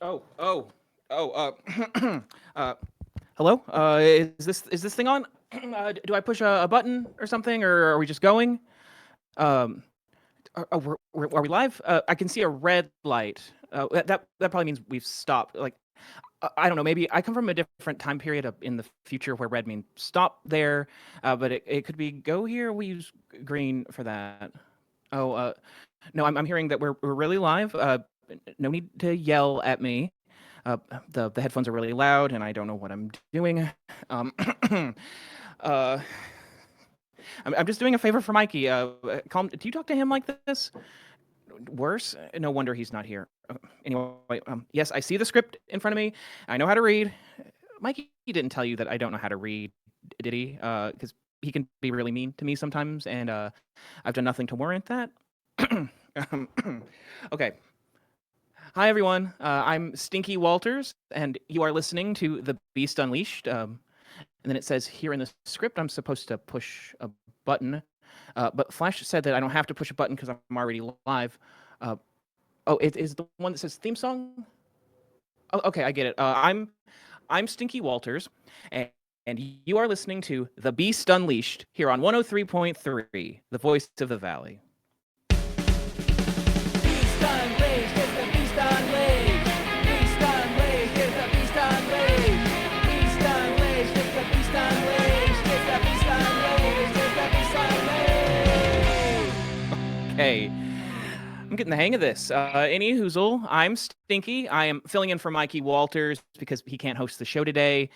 Oh, oh, oh. Uh, hello. Is this thing on? Do I push a button or something, or are we just going? Um, are we live? I can see a red light. That probably means we've stopped. Like, I don't know. Maybe I come from a different time period in the future where red means stop there, but it could be go here. We use green for that. Oh, no. I'm hearing that we're really live. No need to yell at me. Uh, the headphones are really loud, and I don't know what I'm doing. Um, uh, I'm just doing a favor for Mikey. Calm. Do you talk to him like this? Worse? No wonder he's not here. Anyway, yes, I see the script in front of me. I know how to read. Mikey didn't tell you that I don't know how to read, did he? Because he can be really mean to me sometimes, and I've done nothing to warrant that. Okay. Hi, everyone. I'm Stinky Walters, and you are listening to The Beast Unleashed. And then it says here in the script I'm supposed to push a button, but Flash said that I don't have to push a button because I'm already live. Oh, it is the one that says theme song? Oh, okay, I get it. I'm Stinky Walters, and you are listening to The Beast Unleashed here on 103.3, the voice of the valley. Hey, I'm getting the hang of this. Any hoozle, I'm Stinky. I am filling in for Mikey Walters because he can't host the show today.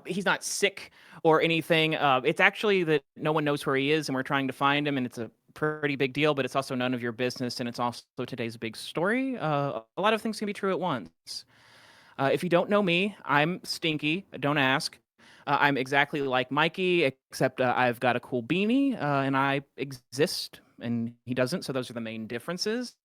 He's not sick or anything. It's actually that no one knows where he is, and we're trying to find him, and it's a pretty big deal, but it's also none of your business, and it's also today's big story. A lot of things can be true at once. If you don't know me, I'm Stinky. Don't ask. I'm exactly like Mikey, except I've got a cool beanie, and I exist, and he doesn't, so those are the main differences.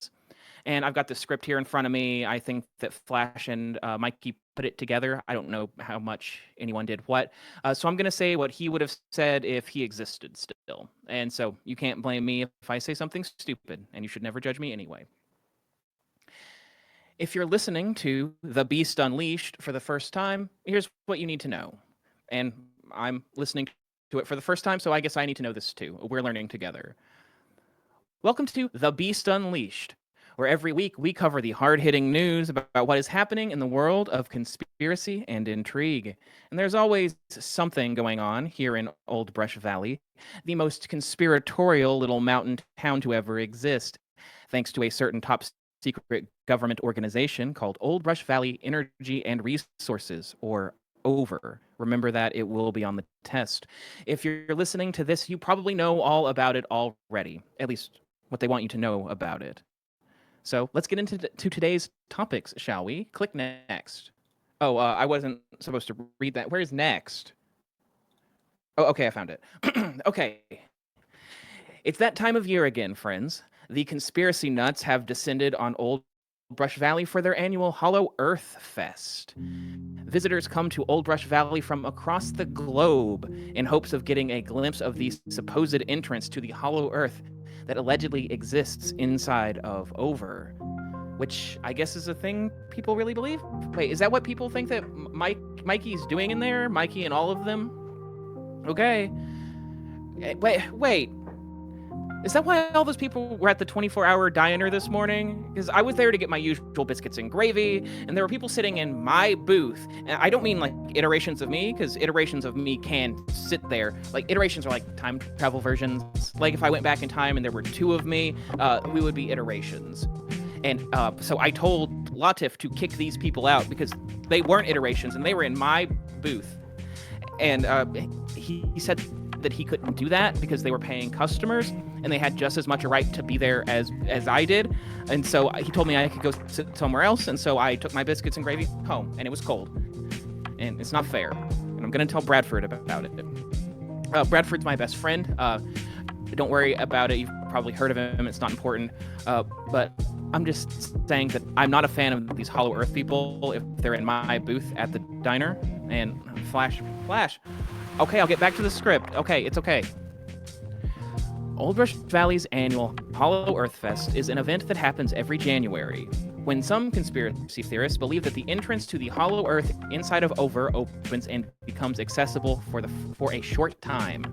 And I've got the script here in front of me. I think that Flash and Mikey put it together. I don't know how much anyone did what. So I'm going to say what he would have said if he existed still. And so you can't blame me if I say something stupid, and you should never judge me anyway. If you're listening to The Beast Unleashed for the first time, here's what you need to know. And I'm listening to it for the first time, so I guess I need to know this too. We're learning together. Welcome to The Beast Unleashed, where every week we cover the hard-hitting news about what is happening in the world of conspiracy and intrigue. And there's always something going on here in Old Brush Valley, the most conspiratorial little mountain town to ever exist, thanks to a certain top secret government organization called Old Brush Valley Energy and Resources, or OVER. Remember that, it will be on the test. If you're listening to this, you probably know all about it already, at least what they want you to know about it. So let's get into today's topics, shall we? Click next. Oh, I wasn't supposed to read that. Where's next? Oh, okay, I found it. Okay. It's that time of year again, friends. The conspiracy nuts have descended on Old Brush Valley for their annual Hollow Earth Fest. Visitors come to Old Brush Valley from across the globe in hopes of getting a glimpse of the supposed entrance to the Hollow Earth that allegedly exists inside of OVER. Which I guess is a thing people really believe? Wait, is that what people think that Mikey's doing in there? Mikey and all of them? Okay. Wait. Is that why all those people were at the 24-hour diner this morning? Because I was there to get my usual biscuits and gravy, and there were people sitting in my booth. And I don't mean like iterations of me, because iterations of me can sit there. Like iterations are like time travel versions. Like if I went back in time and there were two of me, we would be iterations. And so I told Latif to kick these people out because they weren't iterations and they were in my booth. And he said that he couldn't do that because they were paying customers and they had just as much a right to be there as I did. And so he told me I could go sit somewhere else. And so I took my biscuits and gravy home, and it was cold. And it's not fair. And I'm going to tell Bradford about it. Bradford's my best friend. Don't worry about it. You've probably heard of him. It's not important. But I'm just saying that I'm not a fan of these Hollow Earth people if they're in my booth at the diner. And Flash. Okay, I'll get back to the script. Okay, it's okay. Old Brush Valley's annual Hollow Earth Fest is an event that happens every January. When some conspiracy theorists believe that the entrance to the hollow earth inside of Over opens and becomes accessible for a short time.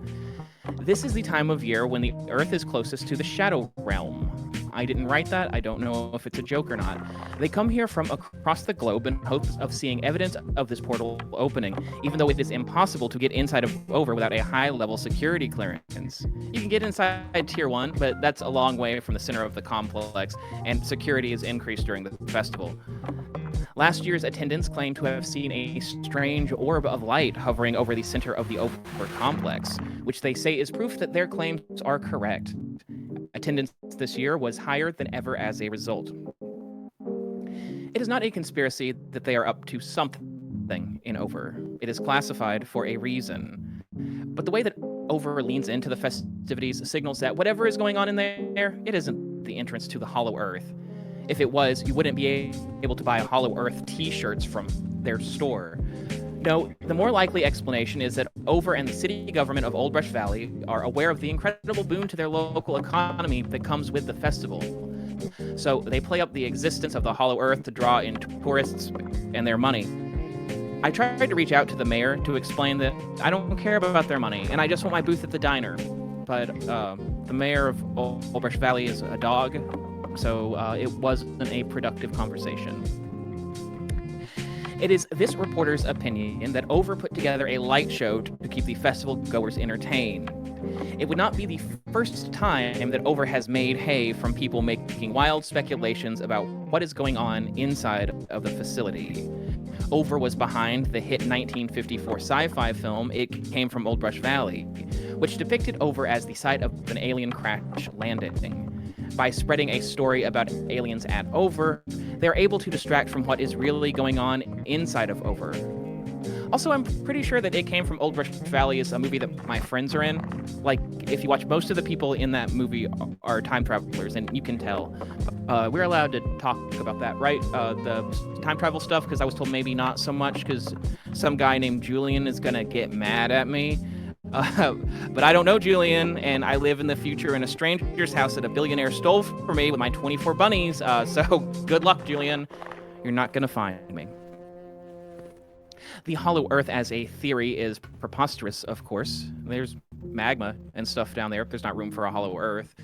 This is the time of year when the earth is closest to the shadow realm. I didn't write that. I don't know if it's a joke or not. They come here from across the globe in hopes of seeing evidence of this portal opening, even though it is impossible to get inside of Over without a high-level security clearance. You can get inside Tier 1, but that's a long way from the center of the complex, and security is increased during the festival. Last year's attendants claimed to have seen a strange orb of light hovering over the center of the Over complex, which they say is proof that their claims are correct. Attendance this year was higher than ever as a result. It is not a conspiracy that they are up to something in Over. It is classified for a reason. But the way that Over leans into the festivities signals that whatever is going on in there, it isn't the entrance to the hollow earth. If it was, you wouldn't be able to buy hollow earth t-shirts from their store. No, the more likely explanation is that Over and the city government of Old Brush Valley are aware of the incredible boon to their local economy that comes with the festival. So they play up the existence of the hollow earth to draw in tourists and their money. I tried to reach out to the mayor to explain that I don't care about their money and I just want my booth at the diner. But the mayor of Old Brush Valley is a dog, so it wasn't a productive conversation. It is this reporter's opinion that Over put together a light show to keep the festival goers entertained. It would not be the first time that Over has made hay from people making wild speculations about what is going on inside of the facility. Over was behind the hit 1954 sci-fi film It Came from Old Brush Valley, which depicted Over as the site of an alien crash landing. By spreading a story about aliens at Over, they're able to distract from what is really going on inside of Over. Also, I'm pretty sure that It Came from Old Brush Valley is a movie that my friends are in. Like, if you watch, most of the people in that movie are time travelers, and you can tell. We're allowed to talk about that, right? The time travel stuff, because I was told maybe not so much, because some guy named Julian is going to get mad at me. But I don't know Julian, and I live in the future in a stranger's house that a billionaire stole from me with my 24 bunnies, so good luck, Julian. You're not going to find me. The hollow earth as a theory is preposterous, of course. There's magma and stuff down there. There's not room for a hollow earth.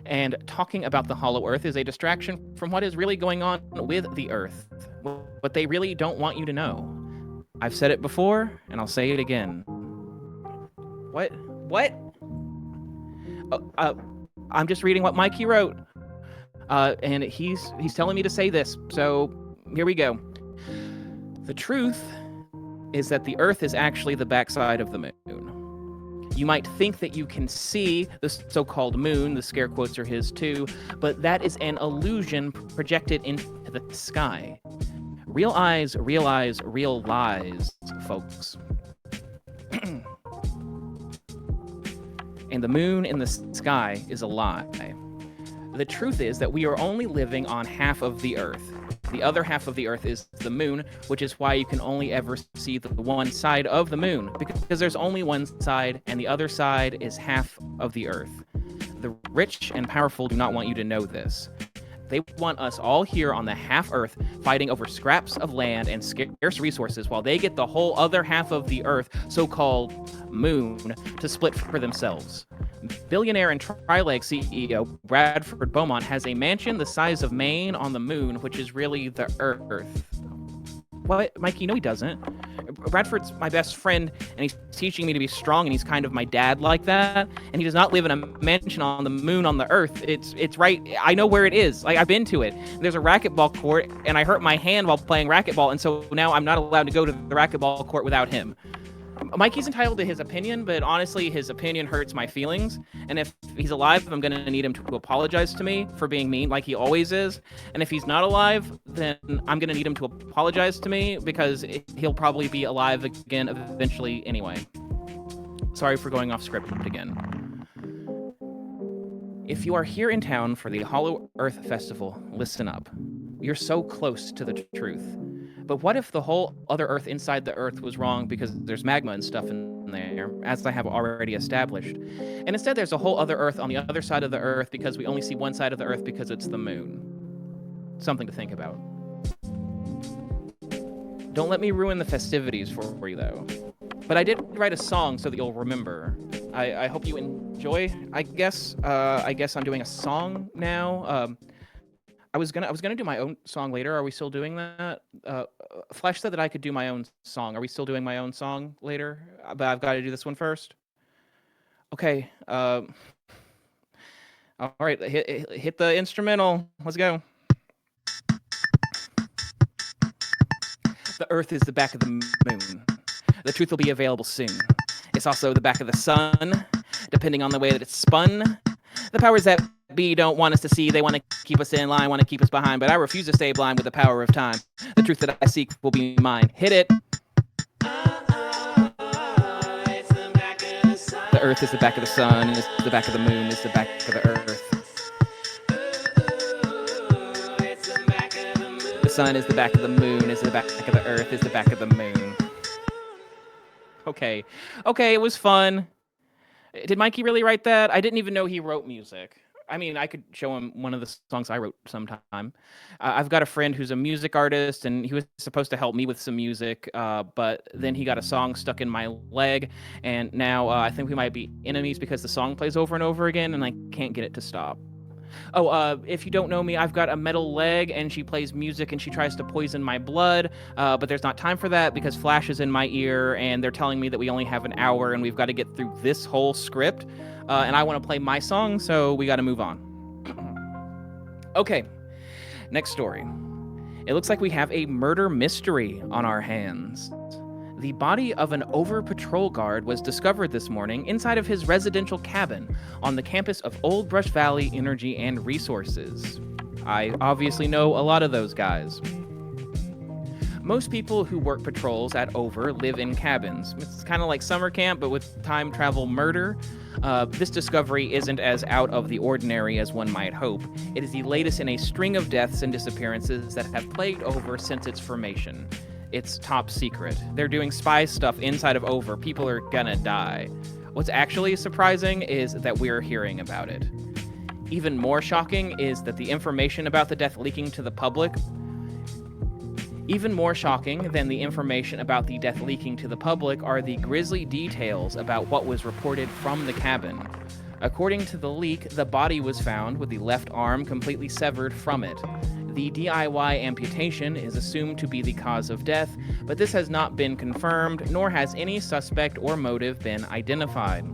And talking about the hollow earth is a distraction from what is really going on with the earth. What they really don't want you to know. I've said it before, and I'll say it again. What? I'm just reading what Mikey wrote. And he's telling me to say this. So here we go. The truth is that the Earth is actually the backside of the moon. You might think that you can see the so-called moon, the scare quotes are his too, but that is an illusion projected into the sky. Real eyes realize real lies, folks. And the moon in the sky is a lie. The truth is that we are only living on half of the Earth. The other half of the Earth is the moon, which is why you can only ever see the one side of the moon, because there's only one side, and the other side is half of the Earth. The rich and powerful do not want you to know this. They want us all here on the half Earth fighting over scraps of land and scarce resources while they get the whole other half of the Earth, so-called moon, to split for themselves. Billionaire and Trileg CEO Bradford Beaumont has a mansion the size of Maine on the moon, which is really the Earth. What? Mikey, no he doesn't. Bradford's my best friend, and he's teaching me to be strong, and he's kind of my dad like that, and he does not live in a mansion on the moon on the Earth. It's right, I know where it is. Like, I've been to it. There's a racquetball court, and I hurt my hand while playing racquetball, and so now I'm not allowed to go to the racquetball court without him. Mikey's entitled to his opinion, but honestly, his opinion hurts my feelings. And if he's alive, I'm going to need him to apologize to me for being mean like he always is. And if he's not alive, then I'm going to need him to apologize to me because he'll probably be alive again eventually anyway. Sorry for going off script again. If you are here in town for the Hollow Earth Festival, listen up. You're so close to the truth. But what if the whole other Earth inside the Earth was wrong because there's magma and stuff in there, as I have already established? And instead there's a whole other Earth on the other side of the Earth because we only see one side of the Earth because it's the moon. something to think about. Don't let me ruin the festivities for you, though. But I did write a song so that you'll remember. I hope you enjoy. I guess I'm doing a song now. I was gonna do my own song later. Are we still doing that? Flash said that I could do my own song. Are we still doing my own song later? But I've got to do this one first. Okay. All right. Hit the instrumental. Let's go. The Earth is the back of the moon. The truth will be available soon. It's also the back of the sun, depending on the way that it's spun. The powers that be don't want us to see. They want to keep us in line, want to keep us behind. But I refuse to stay blind with the power of time. The truth that I seek will be mine. Hit it. The Earth is the back of the sun. It's the back of the moon. It's the back of the Earth. The sun is the back of the moon. It's the back of the Earth. It's the back of the moon. Okay, it was fun. Did Mikey really write that? I didn't even know he wrote music. I mean, I could show him one of the songs I wrote sometime. I've got a friend who's a music artist, and he was supposed to help me with some music, but then he got a song stuck in my leg, and now I think we might be enemies because the song plays over and over again, and I can't get it to stop. Oh, if you don't know me, I've got a metal leg, and she plays music, and she tries to poison my blood, but there's not time for that because Flash is in my ear, and they're telling me that we only have an hour, and we've got to get through this whole script, and I want to play my song, so we got to move on. Okay, next story. It looks like we have a murder mystery on our hands. The body of an over-patrol guard was discovered this morning inside of his residential cabin on the campus of Old Brush Valley Energy and Resources. I obviously know a lot of those guys. Most people who work patrols at Over live in cabins. It's kind of like summer camp, but with time travel murder. This discovery isn't as out of the ordinary as one might hope. It is the latest in a string of deaths and disappearances that have plagued Over since its formation. It's top secret. They're doing spy stuff inside of Over. People are gonna die. What's actually surprising is that we're hearing about it. Even more shocking is that the information about the death leaking to the public... Even more shocking than the information about the death leaking to the public are the grisly details about what was reported from the cabin. According to the leak, the body was found with the left arm completely severed from it. The DIY amputation is assumed to be the cause of death, but this has not been confirmed, nor has any suspect or motive been identified.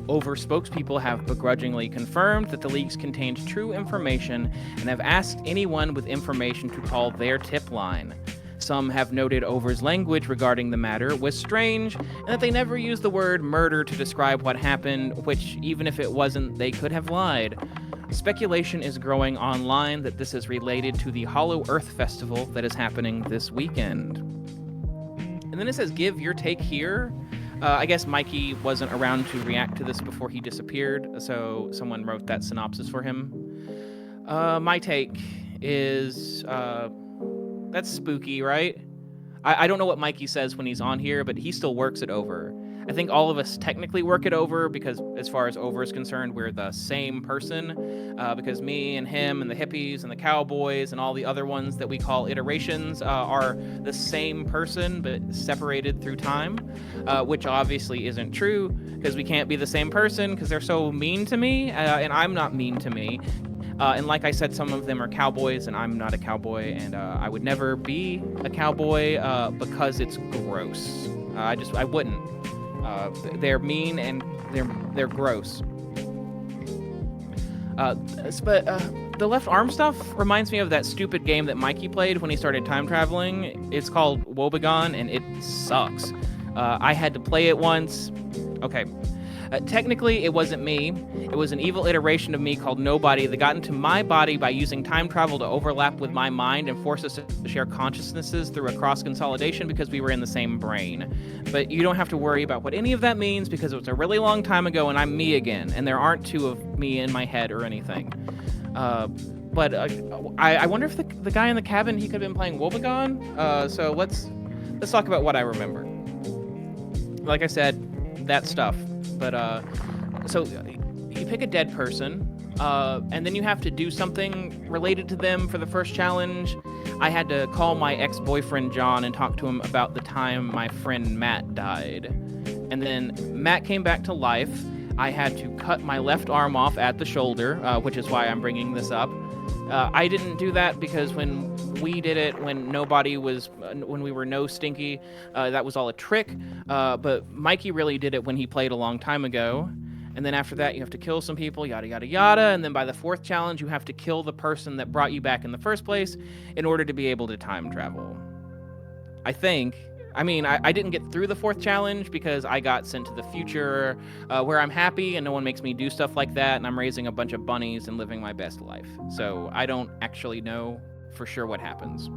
Over spokespeople have begrudgingly confirmed that the leaks contained true information and have asked anyone with information to call their tip line. Some have noted Over's language regarding the matter was strange, and that they never used the word murder to describe what happened, which, even if it wasn't, they could have lied. Speculation is growing online that this is related to the Hollow Earth Festival that is happening this weekend. And then it says, give your take here. I guess Mikey wasn't around to react to this before he disappeared, so someone wrote that synopsis for him. My take is, that's spooky, right? I don't know what Mikey says when he's on here, but he still works it Over. I think all of us technically work it Over because as far as Over is concerned, we're the same person, because me and him and the hippies and the cowboys and all the other ones that we call iterations are the same person but separated through time, which obviously isn't true because we can't be the same person because they're so mean to me, and I'm not mean to me. And like I said, some of them are cowboys, and I'm not a cowboy, and I would never be a cowboy because it's gross. I wouldn't. They're mean and they're gross. But the left arm stuff reminds me of that stupid game that Mikey played when he started time traveling. It's called WOE.BEGONE, and it sucks. I had to play it once. Okay. Technically, it wasn't me. It was an evil iteration of me called Nobody that got into my body by using time travel to overlap with my mind and force us to share consciousnesses through a cross-consolidation because we were in the same brain. But you don't have to worry about what any of that means because it was a really long time ago and I'm me again, and there aren't two of me in my head or anything. But I wonder if the guy in the cabin, he could have been playing WOE.BEGONE. So let's talk about what I remember. Like I said, that stuff. But, so you pick a dead person, And then you have to do something related to them for the first challenge. I had to call my ex-boyfriend John and talk to him about the time my friend Matt died. And then Matt came back to life. I had to cut my left arm off at the shoulder, which is why I'm bringing this up. I didn't do that because when we did it, when we were no Stinky, that was all a trick. But Mikey really did it when he played a long time ago. And then after that, you have to kill some people, yada, yada, yada. And then by the fourth challenge, you have to kill the person that brought you back in the first place in order to be able to time travel. I think. I mean, I didn't get through the fourth challenge because I got sent to the future where I'm happy and no one makes me do stuff like that. And I'm raising a bunch of bunnies and living my best life. So I don't actually know for sure what happens.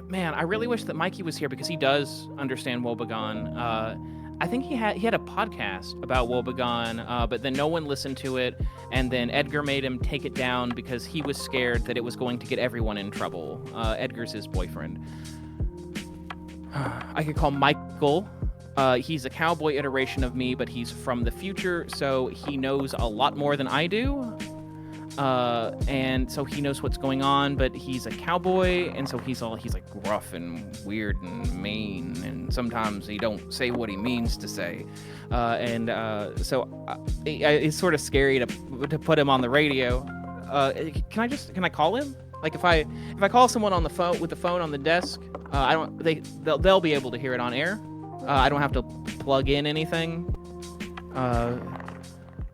Man, I really wish that Mikey was here because he does understand WOE.BEGONE. I think he had a podcast about WOE.BEGONE, but then no one listened to it, and then Edgar made him take it down because he was scared that it was going to get everyone in trouble. Edgar's his boyfriend. I could call Michael. He's a cowboy iteration of me, but he's from the future, so he knows a lot more than I do. And so he knows what's going on, but he's a cowboy, and so he's like gruff and weird and mean, and sometimes he don't say what he means to say. So it's sort of scary to put him on the radio. Can I call him? Like if I call someone on the phone with the phone on the desk, they'll be able to hear it on air. I don't have to plug in anything.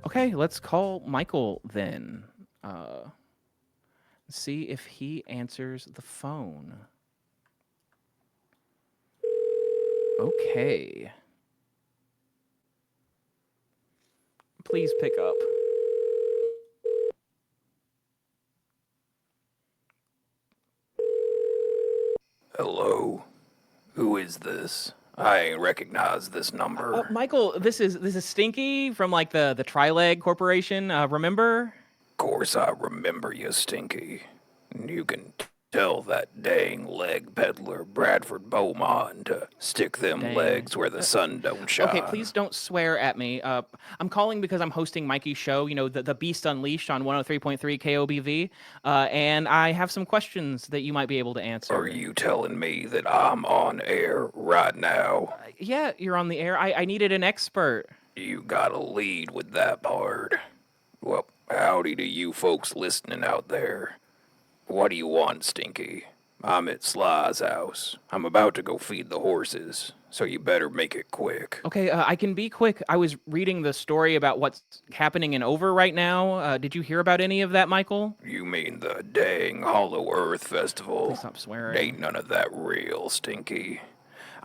Okay, let's call Michael then. See if he answers the phone. Okay. Please pick up. Hello? Who is this? I ain't recognize this number. Michael, this is Stinky from like the Trileg Corporation. Remember? Course I remember you, Stinky. You can tell that dang leg peddler Bradford Beaumont to stick them legs where the sun don't shine. Okay, please don't swear at me. I'm calling because I'm hosting Mikey's show, the Beast Unleashed on 103.3 KOBV, and I have some questions that you might be able to answer. Are you telling me that I'm on air right now? Yeah, you're on the air. I needed an expert. You gotta lead with that part. Well, howdy to you folks listening out there. What do you want, Stinky? I'm at Sly's house. I'm about to go feed the horses, so you better make it quick. Okay, I can be quick. I was reading the story about what's happening in Over right now. Did you hear about any of that, Michael? You mean the dang Hollow Earth Festival? Please stop swearing. Ain't none of that real, Stinky.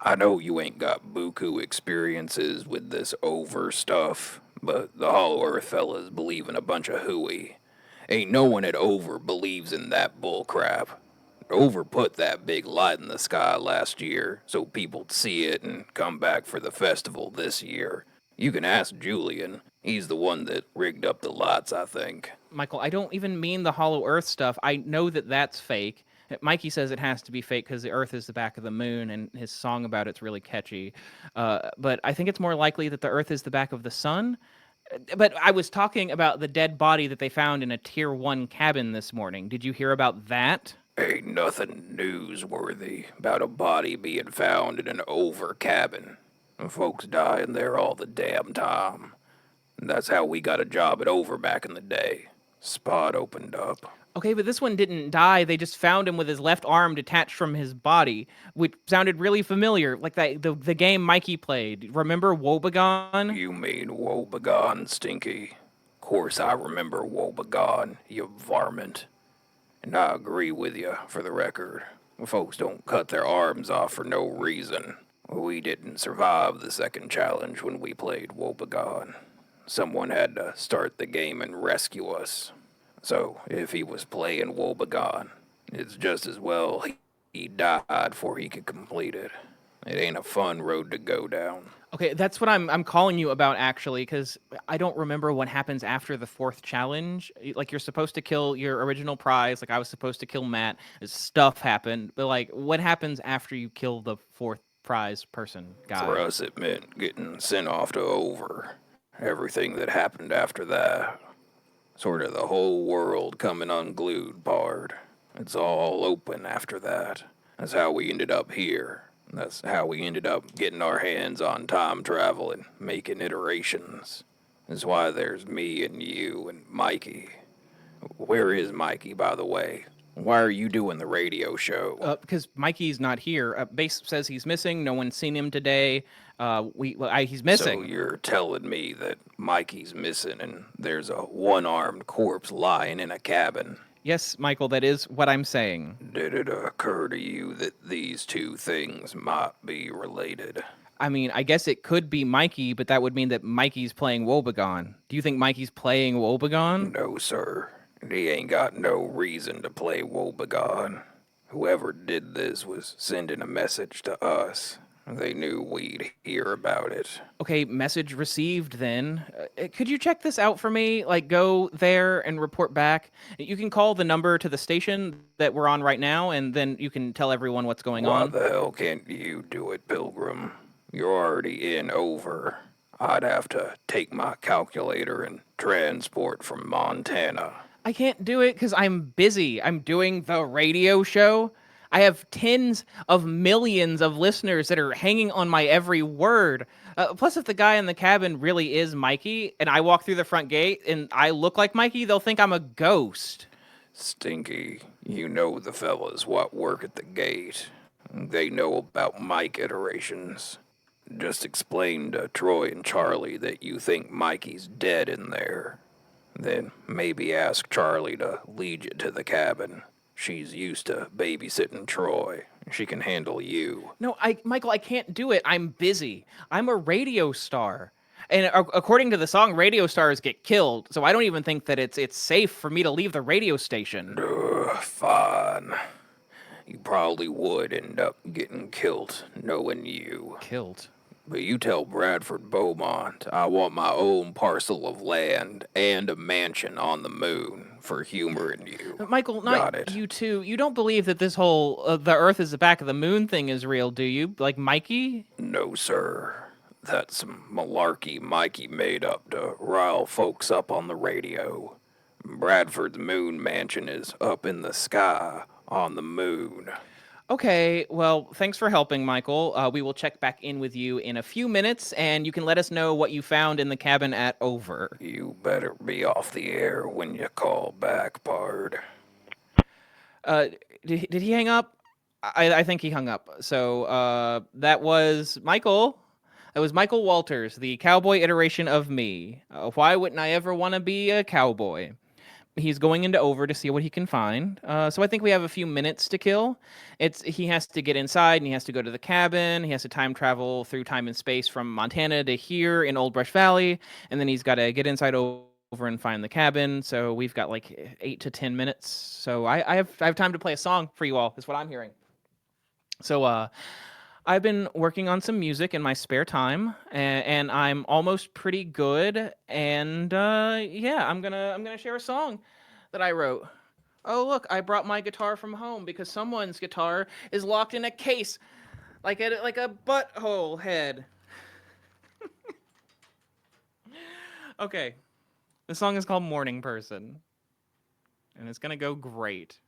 I know you ain't got buku experiences with this Over stuff, but the Hollow Earth fellas believe in a bunch of hooey. Ain't no one at Over believes in that bullcrap. Over put that big light in the sky last year so people'd see it and come back for the festival this year. You can ask Julian. He's the one that rigged up the lights, I think. Michael, I don't even mean the Hollow Earth stuff. I know that that's fake. Mikey says it has to be fake because the Earth is the back of the moon, and his song about it's really catchy. But I think it's more likely that the Earth is the back of the sun. But I was talking about the dead body that they found in a Tier 1 cabin this morning. Did you hear about that? Ain't nothing newsworthy about a body being found in an Over cabin. Folks dying there all the damn time. That's how we got a job at Over back in the day. Spot opened up. Okay, but this one didn't die. They just found him with his left arm detached from his body, which sounded really familiar, like the game Mikey played. Remember WOE.BEGONE? You mean WOE.BEGONE, Stinky? Course I remember WOE.BEGONE, you varmint. And I agree with you, for the record. Folks don't cut their arms off for no reason. We didn't survive the second challenge when we played WOE.BEGONE. Someone had to start the game and rescue us. So, if he was playing WOE.BEGONE, it's just as well he died before he could complete it. It ain't a fun road to go down. Okay, that's what I'm calling you about, actually, because I don't remember what happens after the fourth challenge. Like, you're supposed to kill your original prize. Like, I was supposed to kill Matt. Stuff happened. But, like, what happens after you kill the fourth prize person guy? For us, it meant getting sent off to Over. Everything that happened after that. Sort of the whole world coming unglued, pard. It's all open after that. That's how we ended up here. That's how we ended up getting our hands on time travel and making iterations. That's why there's me and you and Mikey. Where is Mikey, by the way? Why are you doing the radio show? Because Mikey's not here. Base says he's missing. No one's seen him today. He's So missing. you're telling me that Mikey's missing and there's a one-armed corpse lying in a cabin? Yes, Michael, that is what I'm saying. Did it occur to you that these two things might be related? I mean, I guess it could be Mikey, but that would mean that Mikey's playing WOE.BEGONE. Do you think Mikey's playing WOE.BEGONE? No, sir. He ain't got no reason to play WOE.BEGONE. Whoever did this was sending a message to us. They knew we'd hear about it. Okay, message received then. Could you check this out for me? Like, go there and report back. You can call the number to the station that we're on right now, and then you can tell everyone what's going Why on. the hell can't you do it, Pilgrim? You're already in over. I'd have to take my calculator and transport from Montana. I can't do it because I'm busy. I'm doing the radio show. I have tens of millions of listeners that are hanging on my every word. Plus, if the guy in the cabin really is Mikey, and I walk through the front gate and I look like Mikey, they'll think I'm a ghost. Stinky, you know the fellas what work at the gate. They know about Mike iterations. Just explain to Troy and Charlie that you think Mikey's dead in there. Then maybe ask Charlie to lead you to the cabin. She's used to babysitting Troy. She can handle you. No, Michael, I can't do it. I'm busy. I'm a radio star. And according to the song, radio stars get killed. So I don't even think that it's safe for me to leave the radio station. Fine. You probably would end up getting killed, knowing you. Killed? But you tell Bradford Beaumont I want my own parcel of land and a mansion on the moon for humoring you. Michael, Got not it. you too. You don't believe that this whole the Earth is the back of the moon thing is real, do you? Like Mikey? No, sir. That's some malarkey Mikey made up to rile folks up on the radio. Bradford's moon mansion is up in the sky on the moon. Okay, well, thanks for helping, Michael. We will check back in with you in a few minutes, and you can let us know what you found in the cabin at Over. You better be off the air when you call back, pard. Did he hang up? I think he hung up. So that was Michael. That was Michael Walters, the cowboy iteration of me. Why wouldn't I ever want to be a cowboy? He's going into Over to see what he can find. So I think we have a few minutes to kill. He has to get inside and he has to go to the cabin. He has to time travel through time and space from Montana to here in Old Brush Valley, and then he's got to get inside Over and find the cabin. So we've got like 8 to 10 minutes. So I have time to play a song for you all. Is what I'm hearing. So I've been working on some music in my spare time, and I'm almost pretty good. And yeah, I'm gonna share a song that I wrote. Oh look, I brought my guitar from home because someone's guitar is locked in a case, like a butthole head. Okay, the song is called "Morning Person," and it's gonna go great.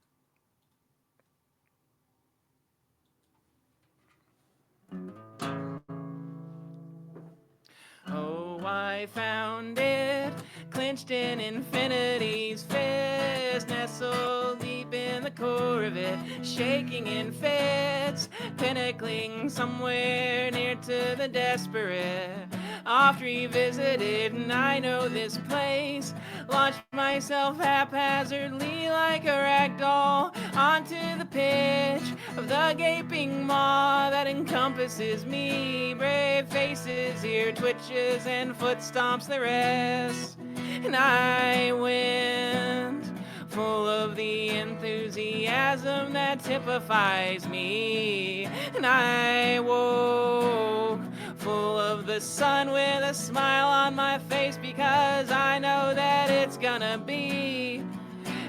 Oh, I found it, clenched in infinity's fist, nestled deep in the core of it, shaking in fits, pinnacling somewhere near to the desperate. Oft revisited, and I know this place. Launched myself haphazardly like a rag doll onto the pitch of the gaping maw that encompasses me. Brave faces, ear twitches, and foot stomps the rest. And I went full of the enthusiasm that typifies me. And I woke full of the sun with a smile on my face, because I know that it's gonna be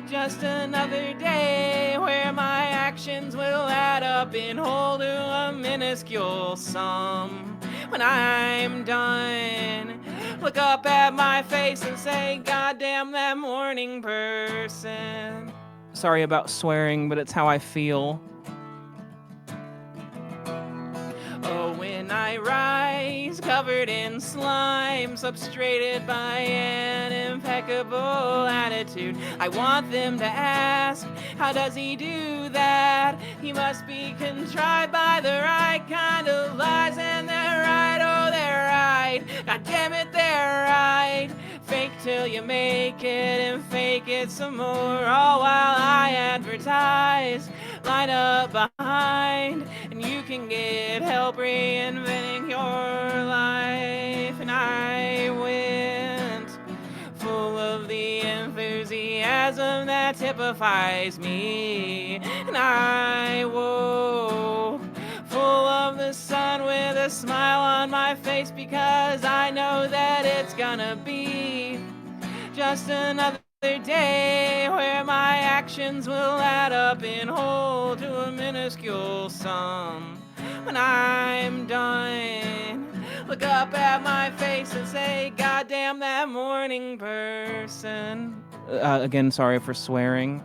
just another day where my actions will add up and hold to a minuscule sum. When I'm done Look up at my face and say, goddamn that morning person. Sorry about swearing, but it's how I feel. Oh, when I rise, covered in slime, substrated by an impeccable attitude, I want them to ask, how does he do that? He must be contrived by the right kind of lies, and they're right, oh, they're right. God damn it, they're right. Fake till you make it and fake it some more, all while I advertise. Line up behind, and you can get help reinventing your life. And I went full of the enthusiasm that typifies me. And I woke full of the sun with a smile on my face, because I know that it's gonna be just another day where my actions will add up in whole to a minuscule sum. When I'm done, look up at my face and say, goddamn that morning person. Again, sorry for swearing.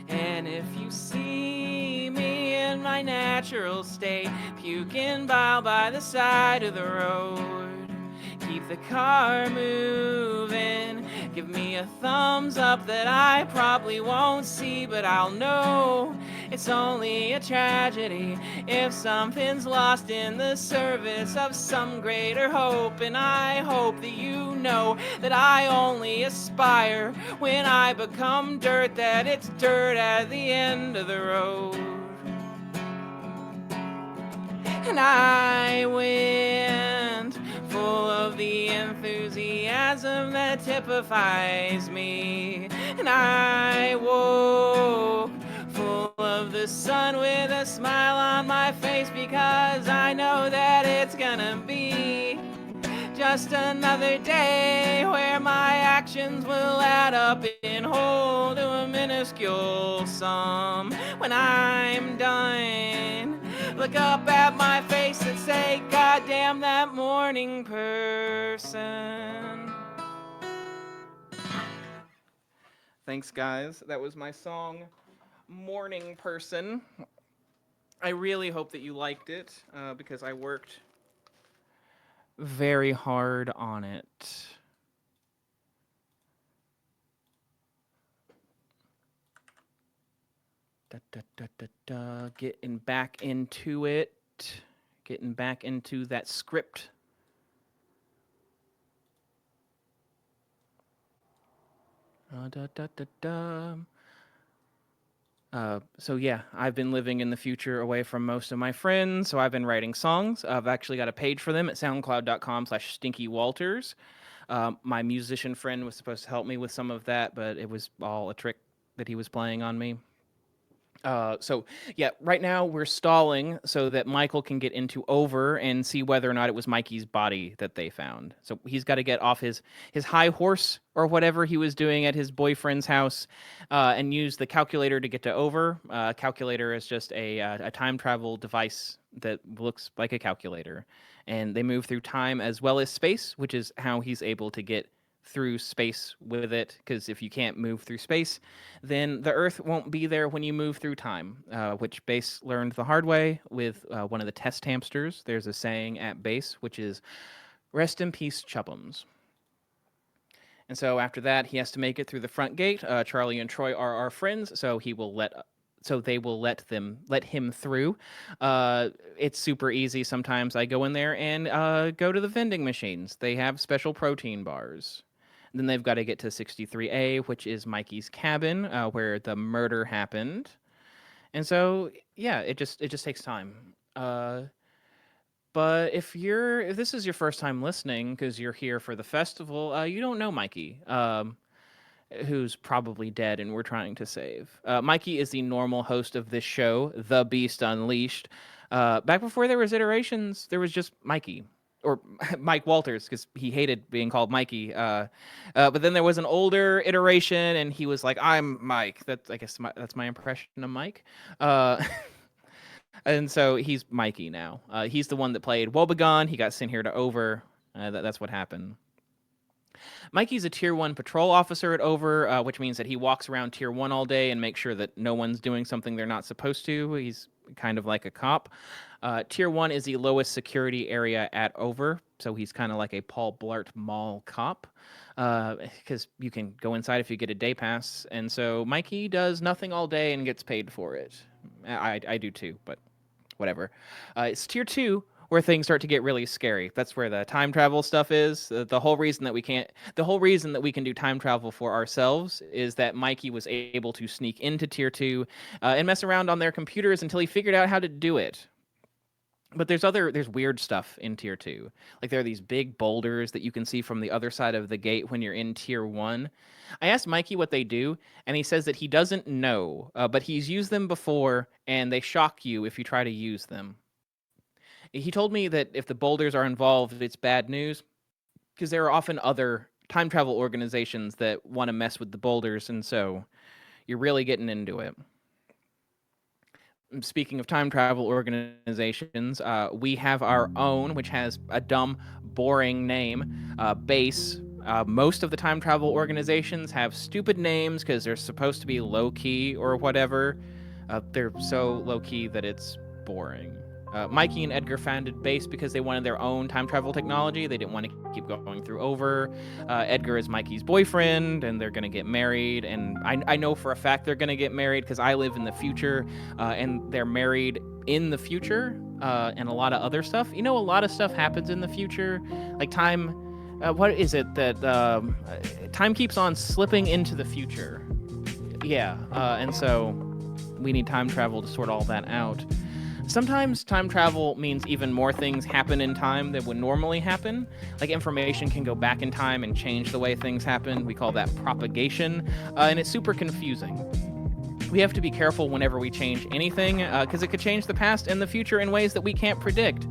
And if you see me in my natural state, puking bile by the side of the road, keep the car moving. Give me a thumbs up that I probably won't see, but I'll know it's only a tragedy if something's lost in the service of some greater hope. And I hope that you know that I only aspire when I become dirt, that it's dirt at the end of the road. And I went full of the enthusiasm that typifies me. And I woke full of the sun with a smile on my face, because I know that it's gonna be just another day where my actions will add up in whole to a minuscule sum. When I'm done, look up at my face and say, goddamn that morning person. Thanks, guys. That was my song, Morning Person. I really hope that you liked it, because I worked very hard on it. Getting back into it. Getting back into that script. So yeah, I've been living in the future away from most of my friends, so I've been writing songs. I've actually got a page for them at soundcloud.com/StinkyWalters. My musician friend was supposed to help me with some of that, but it was all a trick that he was playing on me. So yeah, right now we're stalling so that Michael can get into over and see whether or not it was Mikey's body that they found. So he's got to get off his high horse or whatever he was doing at his boyfriend's house, and use the calculator to get to over. Calculator is just a time travel device that looks like a calculator, and they move through time as well as space, which is how he's able to get through space with it, because if you can't move through space, then the Earth won't be there when you move through time, which Base learned the hard way with one of the test hamsters. There's a saying at Base, which is, rest in peace, Chubbums. And so after that, he has to make it through the front gate. Charlie and Troy are our friends, so they will let him through. It's super easy. Sometimes I go in there and go to the vending machines. They have special protein bars. Then they've got to get to 63A, which is Mikey's cabin, where the murder happened. And so, yeah, it just takes time. But if this is your first time listening because you're here for the festival, you don't know Mikey, who's probably dead and we're trying to save. Mikey is the normal host of this show, The Beast Unleashed. Back before there was iterations, there was just Mikey. Or Mike Walters, because he hated being called Mikey. But then there was an older iteration, and he was like, "I'm Mike." That's my impression of Mike. And so he's Mikey now. He's the one that played WOE.BEGONE. He got sent here to over That's what happened. Mikey's a Tier 1 patrol officer at Over, which means that he walks around Tier 1 all day and makes sure that no one's doing something they're not supposed to. He's kind of like a cop. Tier 1 is the lowest security area at Over, so he's kind of like a Paul Blart Mall cop, because you can go inside if you get a day pass. And so Mikey does nothing all day and gets paid for it. I do too, but whatever. It's Tier 2 where things start to get really scary. That's where the time travel stuff is. The whole reason that we can do time travel for ourselves is that Mikey was able to sneak into Tier 2 and mess around on their computers until he figured out how to do it. But there's weird stuff in Tier 2. Like there are these big boulders that you can see from the other side of the gate when you're in Tier 1. I asked Mikey what they do, and he says that he doesn't know, but he's used them before, and they shock you if you try to use them. He told me that if the boulders are involved, it's bad news, because there are often other time travel organizations that want to mess with the boulders, and so you're really getting into it. Speaking of time travel organizations, we have our own, which has a dumb, boring name, Base. Most of the time travel organizations have stupid names because they're supposed to be low-key or whatever. They're so low-key that it's boring. Mikey and Edgar founded Base because they wanted their own time travel technology. They didn't want to keep going through Over. Edgar is Mikey's boyfriend, and they're going to get married. And I know for a fact they're going to get married because I live in the future, and they're married in the future, and a lot of other stuff. You know, a lot of stuff happens in the future. Like time, what is it that time keeps on slipping into the future? Yeah, and so we need time travel to sort all that out. Sometimes time travel means even more things happen in time than would normally happen. Like information can go back in time and change the way things happen. We call that propagation, and it's super confusing. We have to be careful whenever we change anything, because it could change the past and the future in ways that we can't predict.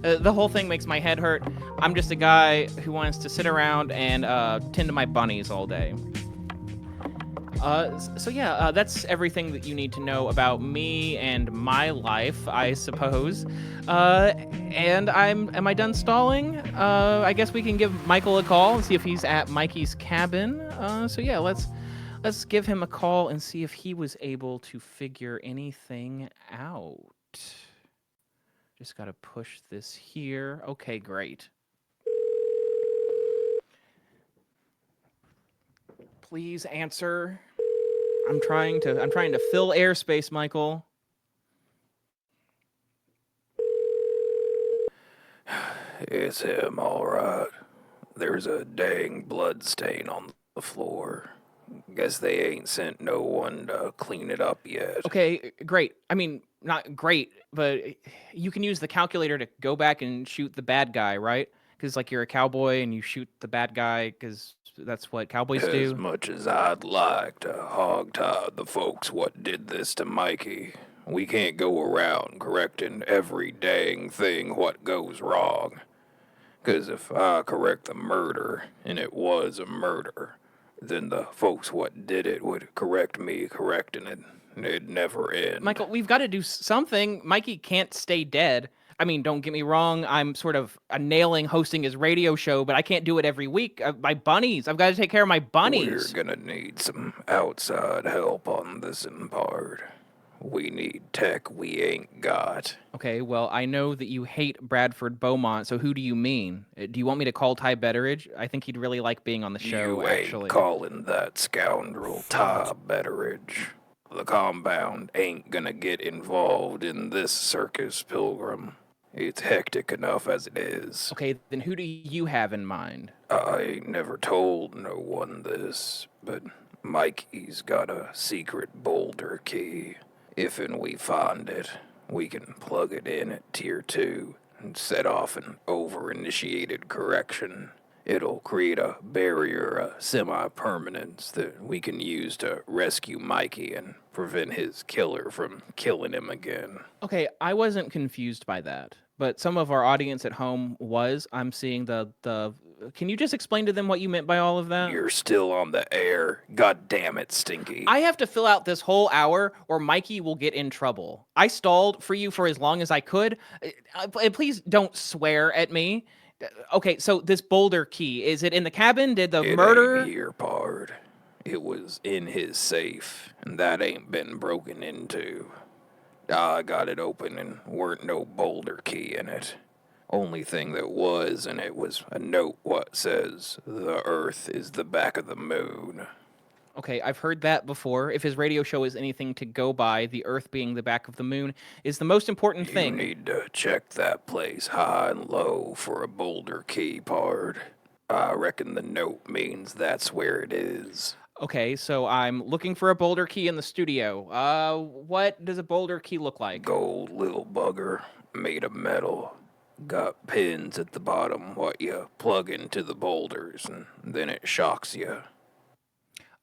The whole thing makes my head hurt. I'm just a guy who wants to sit around and tend to my bunnies all day. So yeah, that's everything that you need to know about me and my life, I suppose. And am I done stalling? I guess we can give Michael a call and see if he's at Mikey's cabin. So yeah, let's give him a call and see if he was able to figure anything out. Just gotta push this here. Okay, great. Please answer. I'm trying to fill airspace, Michael. It's him, all right. There's a dang blood stain on the floor. Guess they ain't sent no one to clean it up yet. Okay, great. I mean, not great, but you can use the calculator to go back and shoot the bad guy, right? Because like you're a cowboy and you shoot the bad guy because that's what cowboys do. As much as I'd like to hogtie the folks what did this to Mikey, we can't go around correcting every dang thing what goes wrong. 'Cause if I correct the murder, and it was a murder, then the folks what did it would correct me correcting it. It'd never end. Michael, we've got to do something. Mikey can't stay dead. I mean, don't get me wrong. I'm sort of nailing hosting his radio show, but I can't do it every week. My bunnies. I've got to take care of my bunnies. We're gonna need some outside help on this part. We need tech we ain't got. Okay, well, I know that you hate Bradford Beaumont, so who do you mean? Do you want me to call Ty Betteridge? I think he'd really like being on the show, You actually. ain't calling that scoundrel Ty Betteridge. The compound ain't gonna get involved in this circus, Pilgrim. It's hectic enough as it is. Okay, then who do you have in mind? I ain't never told no one this, but Mikey's got a secret boulder key. If and we find it, we can plug it in at Tier 2 and set off an over-initiated correction. It'll create a barrier, a semi-permanence that we can use to rescue Mikey and prevent his killer from killing him again. Okay, I wasn't confused by that, but some of our audience at home was. I'm seeing the Can you just explain to them what you meant by all of that? You're still on the air. God damn it, Stinky. I have to fill out this whole hour or Mikey will get in trouble. I stalled for you for as long as I could. Please don't swear at me. Okay, so this boulder key, is it in the cabin? Did the It ain't murderer... here, pard. It was in his safe, and that ain't been broken into. I got it open and weren't no boulder key in it. Only thing that was in it was a note what says, "The Earth is the back of the moon." Okay, I've heard that before. If his radio show is anything to go by, the Earth being the back of the moon is the most important You thing. need to check that place high and low for a boulder key, pard. I reckon the note means that's where it is. Okay, so I'm looking for a boulder key in the studio. What does a boulder key look like? Gold little bugger, made of metal. Got pins at the bottom what you plug into the boulders, and then it shocks you.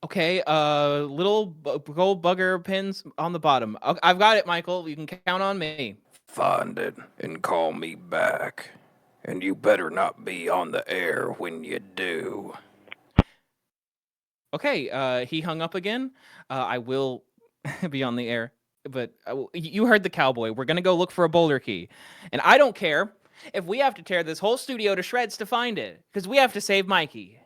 Okay, little gold bugger pins on the bottom. I've got it, Michael. You can count on me. Find it and call me back. And you better not be on the air when you do. Okay, he hung up again. I will be on the air, but you heard the cowboy. We're gonna go look for a boulder key, and I don't care if we have to tear this whole studio to shreds to find it, because we have to save Mikey.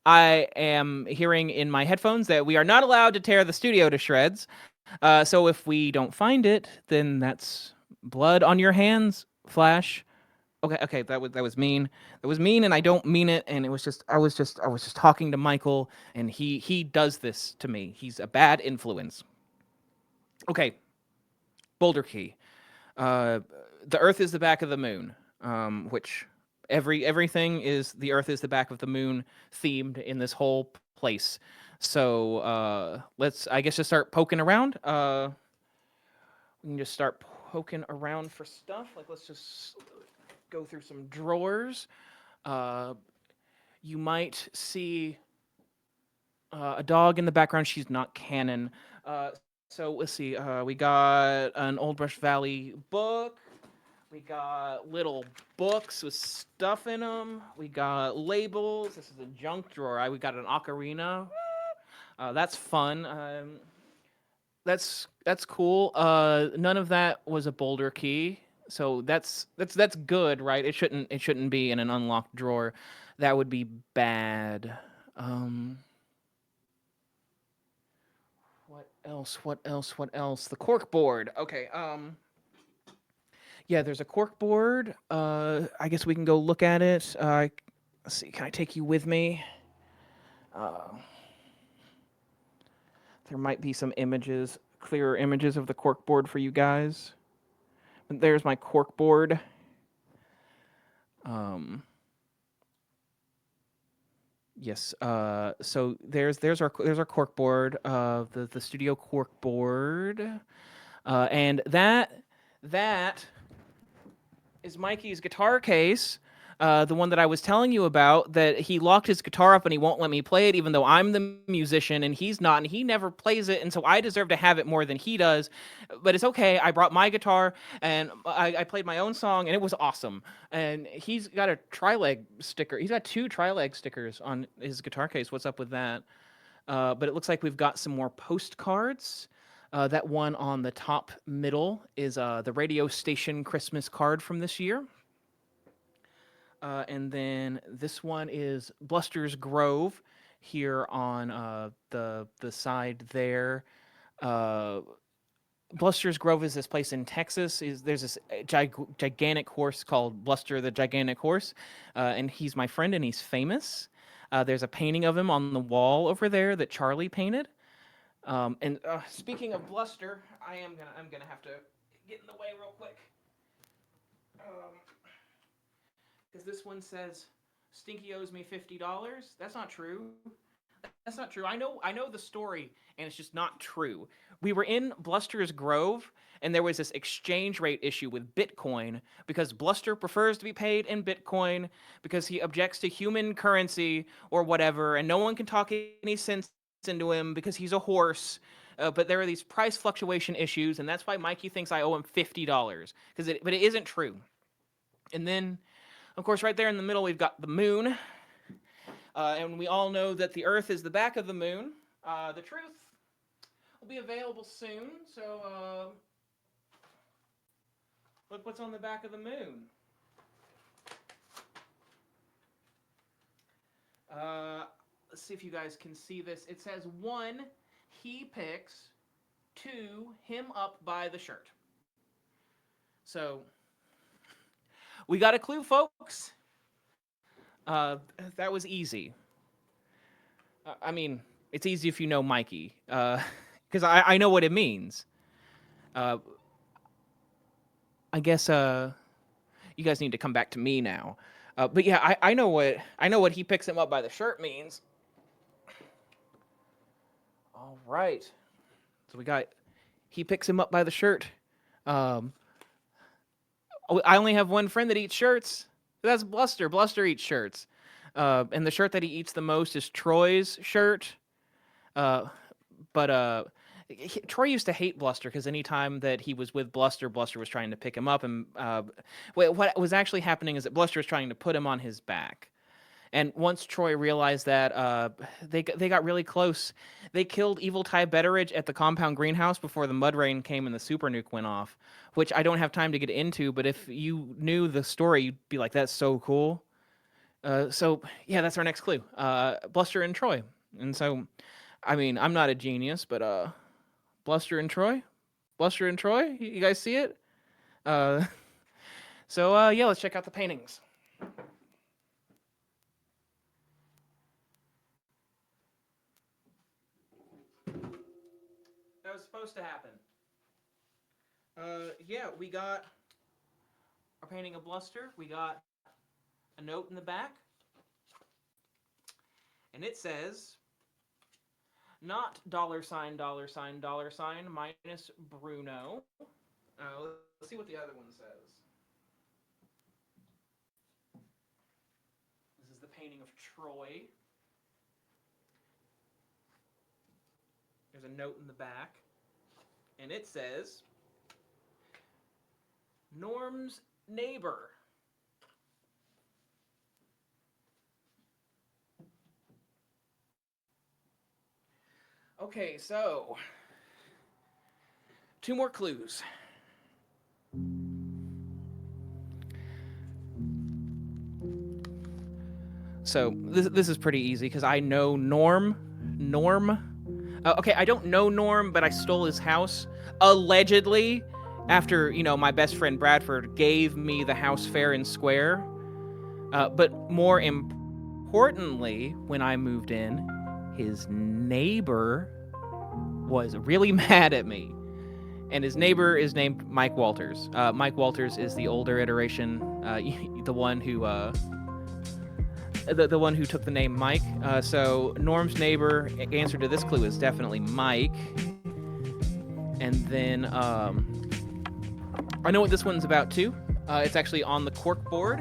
I am hearing in my headphones that we are not allowed to tear the studio to shreds. So if we don't find it, then that's blood on your hands, Flash. Okay, that was mean. That was mean, and I don't mean it. And it was just I was just talking to Michael, and he does this to me. He's a bad influence. Okay, Boulder Key. Uh, the Earth is the back of the moon, which everything is the Earth is the back of the moon themed in this whole place. So let's I guess just start poking around. We can just start poking around for stuff. Like let's just go through some drawers. Uh, you might see a dog in the background. She's not canon. So let's see. We got an Old Brush Valley book. We got little books with stuff in them. We got labels. This is a junk drawer. We got an ocarina. That's fun. That's cool. None of that was a boulder key, so that's good, right? It shouldn't be in an unlocked drawer. That would be bad. Um, what else? What else? What else? The cork board. Okay. Yeah, there's a cork board. I guess we can go look at it. Let's see. Can I take you with me? Uh, there might be some images, clearer images of the cork board for you guys. There's my cork board. Yes. So there's our cork board. The studio cork board. And that is Mikey's guitar case. The one that I was telling you about, that he locked his guitar up and he won't let me play it, even though I'm the musician and he's not, and he never plays it, and so I deserve to have it more than he does. But it's okay. I brought my guitar and I played my own song, and it was awesome. And he's got a tri-leg sticker. He's got 2 tri-leg stickers on his guitar case. What's up with that? But it looks like we've got some more postcards. That one on the top middle is the radio station Christmas card from this year. And then this one is Bluster's Grove here on the side there. Bluster's Grove is this place in Texas. There's this gigantic horse called Bluster the Gigantic Horse, and he's my friend and he's famous. There's a painting of him on the wall over there that Charlie painted. And speaking of Bluster, I'm gonna have to get in the way real quick. Because this one says Stinky owes me $50. That's not true. That's not true. I know the story, and it's just not true. We were in Bluster's Grove, and there was this exchange rate issue with Bitcoin because Bluster prefers to be paid in Bitcoin because he objects to human currency or whatever, and no one can talk any sense into him because he's a horse. But there are these price fluctuation issues, and that's why Mikey thinks I owe him $50 but it isn't true. And then, of course, right there in the middle, we've got the moon. And we all know that the Earth is the back of the moon. The truth will be available soon. So, look what's on the back of the moon. let's see if you guys can see this. It says 1, he picks, 2, him up by the shirt. So, we got a clue, folks. That was easy. I mean, it's easy if you know Mikey, because I know what it means. I guess you guys need to come back to me now. But yeah, I know what he picks him up by the shirt means. All right, so we got he picks him up by the shirt. I only have one friend that eats shirts. That's Bluster. Bluster eats shirts. And the shirt that he eats the most is Troy's shirt. But Troy used to hate Bluster because anytime that he was with Bluster, Bluster was trying to pick him up. And what was actually happening is that Bluster was trying to put him on his back. And once Troy realized that, they got really close. They killed Evil Ty Betteridge at the compound greenhouse before the mud rain came and the super nuke went off, which I don't have time to get into, but if you knew the story, you'd be like, that's so cool. So, yeah, that's our next clue. Bluster and Troy. And so, I mean, I'm not a genius, but Bluster and Troy? Bluster and Troy? You guys see it? So, yeah, let's check out the paintings. That was supposed to happen. Yeah, we got our painting of Bluster. We got a note in the back. And it says, not $sign minus Bruno. Let's see what the other one says. This is the painting of Troy. There's a note in the back. And it says, Norm's neighbor. Okay, so 2 more clues. So this is pretty easy because I know Norm. Okay, I don't know Norm, but I stole his house allegedly after, my best friend Bradford gave me the house fair and square. But more importantly, when I moved in, his neighbor was really mad at me. And his neighbor is named Mike Walters. Mike Walters is the older iteration, the one who the one who took the name Mike. So Norm's neighbor, answer to this clue is definitely Mike. And then I know what this one's about too. It's actually on the cork board.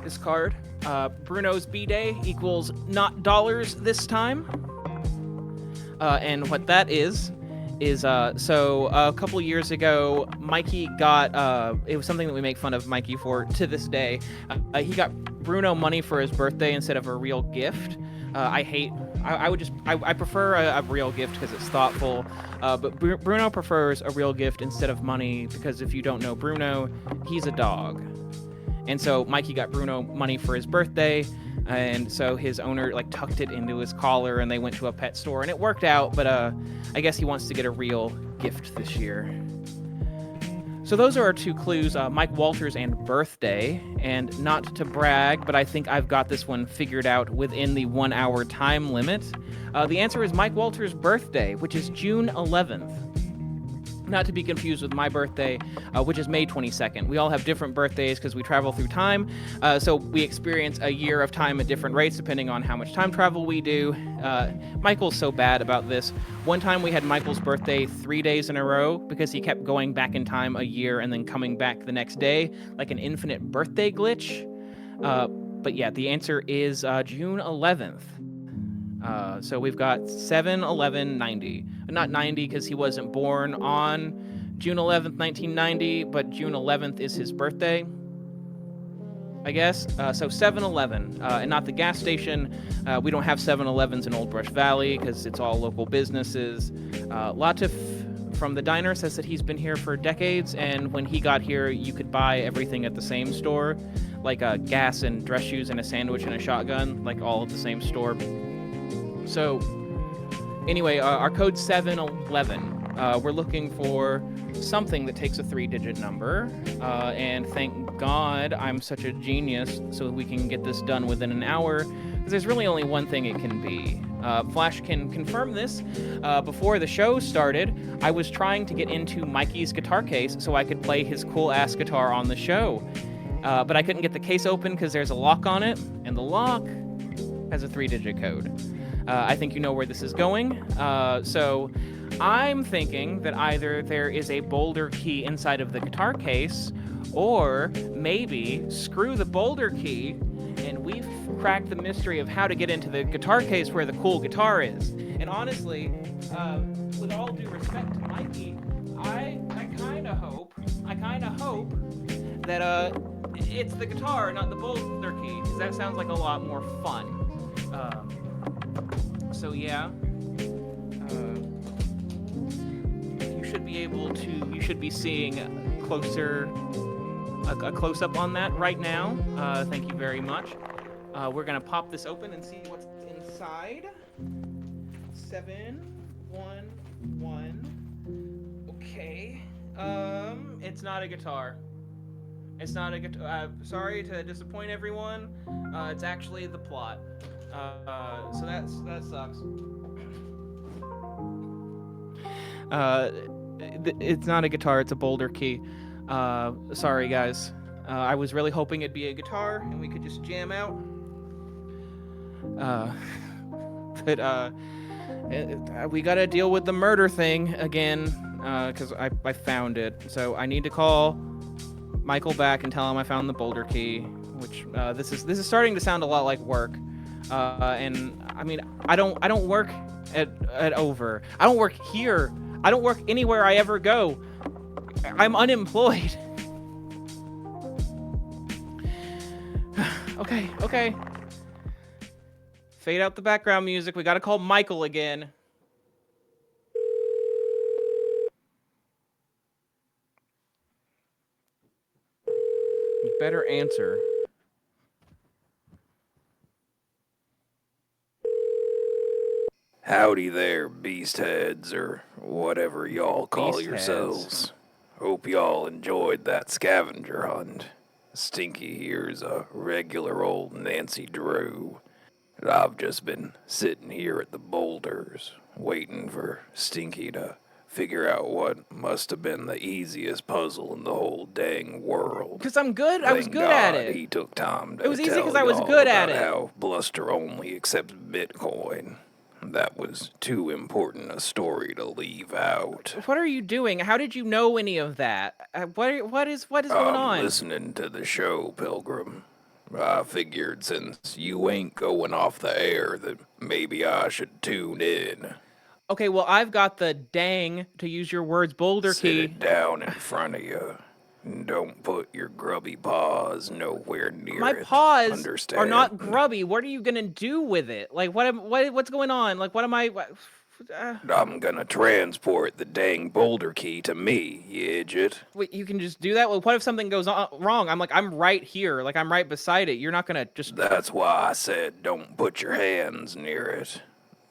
This card, Bruno's B-Day equals not dollars this time. And what that is so a couple years ago, Mikey got, it was something that we make fun of Mikey for to this day. He got Bruno money for his birthday instead of a real gift. I prefer a real gift because it's thoughtful. But Bruno prefers a real gift instead of money because if you don't know Bruno, he's a dog. And so Mikey got Bruno money for his birthday, and so his owner tucked it into his collar, and they went to a pet store, and it worked out. But I guess he wants to get a real gift this year. So those are our 2 clues: Mike Walters and birthday. And not to brag, but I think I've got this one figured out within the 1-hour time limit. The answer is Mike Walters' birthday, which is June 11th. Not to be confused with my birthday, which is May 22nd. We all have different birthdays because we travel through time, so we experience a year of time at different rates depending on how much time travel we do. Michael's so bad about this. One time we had Michael's birthday 3 days in a row because he kept going back in time a year and then coming back the next day, like an infinite birthday glitch. But yeah, the answer is June 11th. So we've got 7/11/90. Not 90 because he wasn't born on June 11th, 1990, but June 11th is his birthday, I guess. So 7-Eleven, and not the gas station. We don't have 7-Elevens in Old Brush Valley because it's all local businesses. Latif from the diner says that he's been here for decades, and when he got here, you could buy everything at the same store, like gas and dress shoes and a sandwich and a shotgun, like all at the same store. So, anyway, our code's 711. We're looking for something that takes a 3-digit number, and thank God I'm such a genius so we can get this done within an hour, because there's really only one thing it can be. Flash can confirm this. Before the show started, I was trying to get into Mikey's guitar case so I could play his cool-ass guitar on the show, but I couldn't get the case open because there's a lock on it, and the lock has a 3-digit code. I think you know where this is going, so I'm thinking that either there is a boulder key inside of the guitar case, or maybe screw the boulder key and we've cracked the mystery of how to get into the guitar case where the cool guitar is. And honestly, with all due respect to Mikey, I kind of hope that it's the guitar, not the boulder key, because that sounds like a lot more fun. So yeah. You should be seeing a close-up on that right now. Thank you very much. We're gonna pop this open and see what's inside. 711. Okay. It's not a guitar. It's not a guitar. Sorry to disappoint everyone. It's actually the plot. So that sucks. It's not a guitar, it's a boulder key. Sorry guys. I was really hoping it'd be a guitar and we could just jam out. But we gotta deal with the murder thing again, because I found it. So I need to call Michael back and tell him I found the boulder key, which this is starting to sound a lot like work. And I mean, I don't work at Over. I don't work here. I don't work anywhere I ever go. I'm unemployed. Okay. Fade out the background music. We gotta call Michael again. You better answer. Howdy there, beast heads, or whatever y'all call Beast yourselves. heads. Hope y'all enjoyed that scavenger hunt. Stinky here's a regular old Nancy Drew. I've just been sitting here at the boulders, waiting for Stinky to figure out what must have been the easiest puzzle in the whole dang world. Because I'm good. I was Thank good God at it. He took time to It was easy tell 'cause I was y'all good at about it. How Bluster only accepts Bitcoin. That was too important a story to leave out. What are you doing? How did you know any of that? What is going on? I'm listening to the show, Pilgrim. I figured since you ain't going off the air that maybe I should tune in. Okay, well, I've got the dang, to use your words, boulder Sit key. it down in front of you. Don't put your grubby paws nowhere near My it. paws Understand? are not grubby. What are you gonna do with it? Like, what's going on? Like, what am I? I'm gonna transport the dang boulder key to me, you idiot. Wait, you can just do that? Well, what if something goes wrong? I'm right here. Like, I'm right beside it. You're not gonna just... That's why I said don't put your hands near it.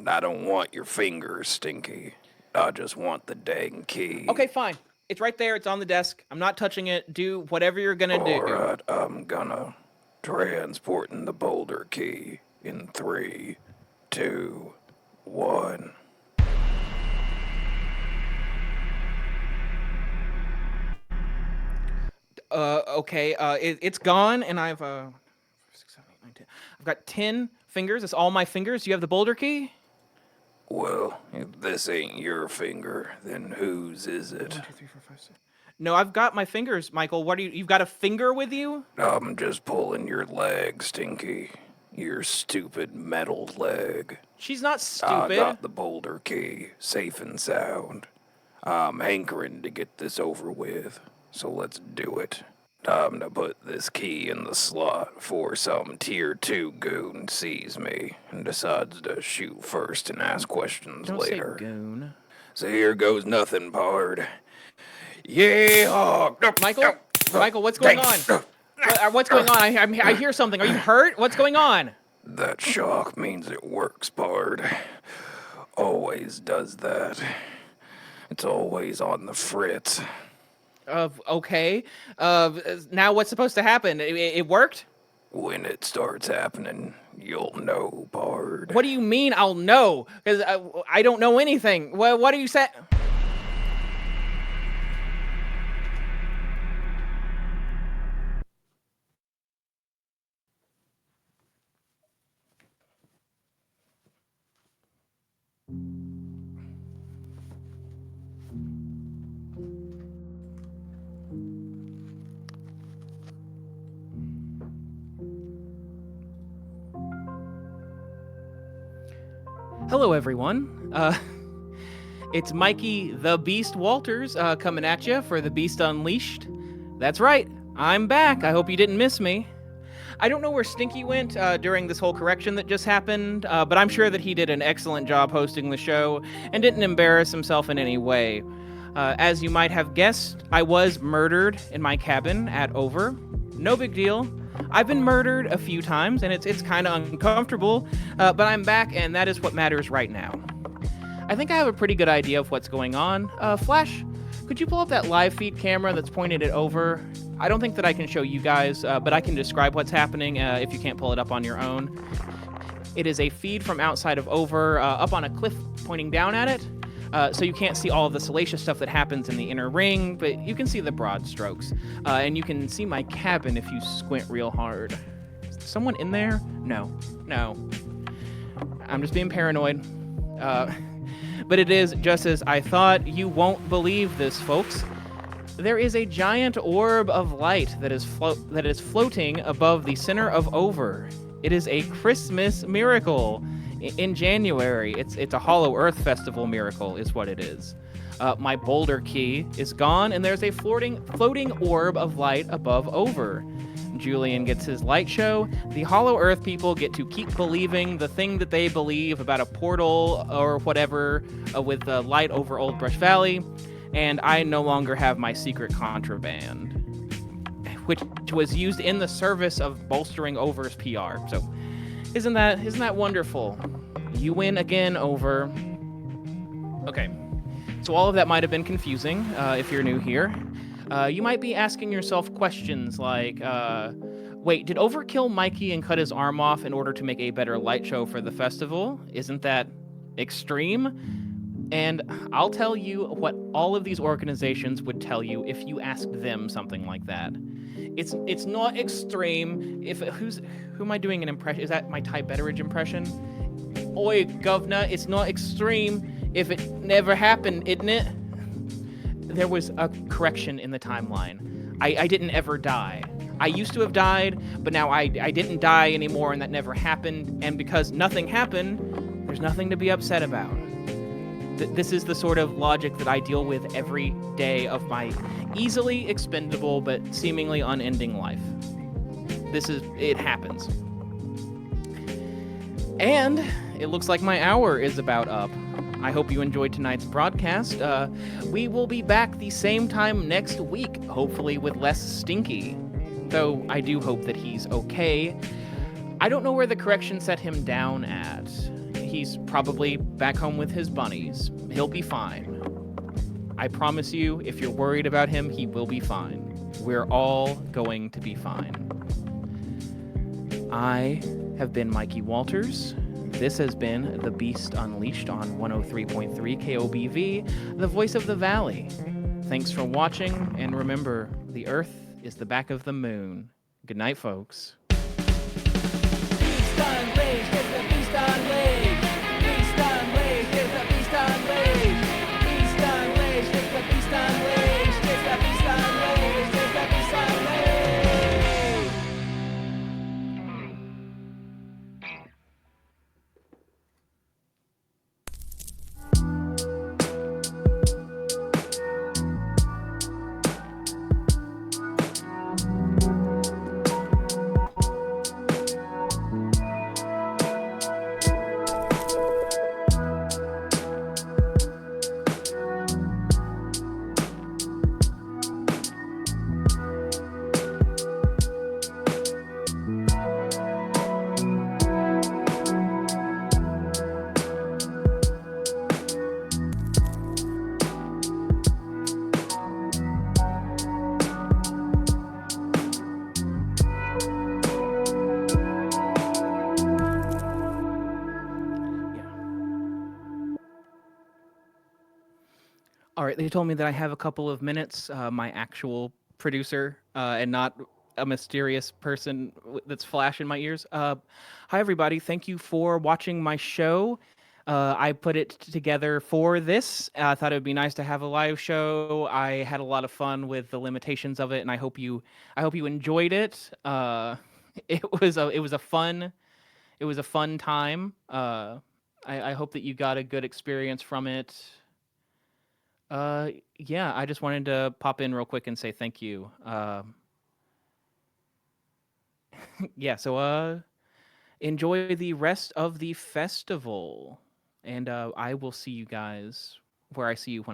I don't want your fingers, Stinky. I just want the dang key. Okay, fine. It's right there. It's on the desk. I'm not touching it. Do whatever you're gonna do. Alright, I'm gonna transporting the boulder key in 3, 2, 1. Okay. It's gone, and I've 6, 7, 8, 9, 10. I've got 10 fingers. That's all my fingers. Do you have the boulder key? Well, if this ain't your finger, then whose is it? 1, 2, 3, 4, 5, 6. No, I've got my fingers, Michael. What are you? You've got a finger with you? I'm just pulling your leg, Stinky. Your stupid metal leg. She's not I stupid. got the boulder key, safe and sound. I'm hankering to get this over with, so let's do it. Time to put this key in the slot before some tier 2 goon sees me and decides to shoot first and ask questions Don't later. say goon. So here goes nothing, pard. Yeah. Michael, what's going on? What's going on? I hear something. Are you hurt? What's going on? That shock means it works, pard. Always does that. It's always on the fritz. Okay. Now what's supposed to happen? It worked? When it starts happening, you'll know, pard. What do you mean I'll know? Because I don't know anything. What are you saying? Hello, everyone. It's Mikey the Beast Walters coming at you for the Beast Unleashed. That's right, I'm back. I hope you didn't miss me. I don't know where Stinky went during this whole correction that just happened, but I'm sure that he did an excellent job hosting the show and didn't embarrass himself in any way. As you might have guessed, I was murdered in my cabin at Over. No big deal. I've been murdered a few times, and it's kind of uncomfortable, but I'm back, and that is what matters right now. I think I have a pretty good idea of what's going on. Flash, could you pull up that live feed camera that's pointed at Over? I don't think that I can show you guys, but I can describe what's happening if you can't pull it up on your own. It is a feed from outside of Over, up on a cliff pointing down at it. So you can't see all of the salacious stuff that happens in the inner ring, but you can see the broad strokes. And you can see my cabin if you squint real hard. Is there someone in there? No. I'm just being paranoid. But it is just as I thought. You won't believe this, folks. There is a giant orb of light that is floating above the center of Over. It is a Christmas miracle. In January, it's a Hollow Earth Festival miracle is what it is. My boulder key is gone, and there's a floating orb of light above Over. Julian gets his light show. The Hollow Earth people get to keep believing the thing that they believe about a portal or whatever with the light over Old Brush Valley, and I no longer have my secret contraband, which was used in the service of bolstering Over's PR. So isn't that wonderful? You win again, Over. Okay, so all of that might have been confusing if you're new here. You might be asking yourself questions like, wait, did Over kill Mikey and cut his arm off in order to make a better light show for the festival? Isn't that extreme? And I'll tell you what all of these organizations would tell you if you asked them something like that. It's not extreme. Who am I doing an impression? Is that my Ty Betteridge impression? Oi, governor, it's not extreme if it never happened, isn't it? There was a correction in the timeline. I didn't ever die. I used to have died, but now I didn't die anymore, and that never happened. And because nothing happened, there's nothing to be upset about. This is the sort of logic that I deal with every day of my easily expendable but seemingly unending life. It happens. And it looks like my hour is about up. I hope you enjoyed tonight's broadcast. We will be back the same time next week, hopefully with less Stinky. Though I do hope that he's okay. I don't know where the correction set him down at. He's probably back home with his bunnies. He'll be fine. I promise you, if you're worried about him, he will be fine. We're all going to be fine. I have been Mikey Walters. This has been The Beast Unleashed on 103.3 KOBV, the voice of the valley. Thanks for watching, and remember, the Earth is the back of the moon. Good night, folks. Beast Unleashed, it's the Beast Unleashed. Beast Unleashed, it's the Beast Unleashed. Beast Unleashed, it's the Beast Unleashed. It's the Beast Unleashed, it's the Beast Unleashed. All right, they told me that I have a couple of minutes. My actual producer, and not a mysterious person that's flash in my ears. Hi, everybody. Thank you for watching my show. I put it together for this. I thought it would be nice to have a live show. I had a lot of fun with the limitations of it, and I hope you enjoyed it. It was a fun time. I hope that you got a good experience from it. Yeah, I just wanted to pop in real quick and say thank you. Yeah, so enjoy the rest of the festival, and I will see you guys where I see you when I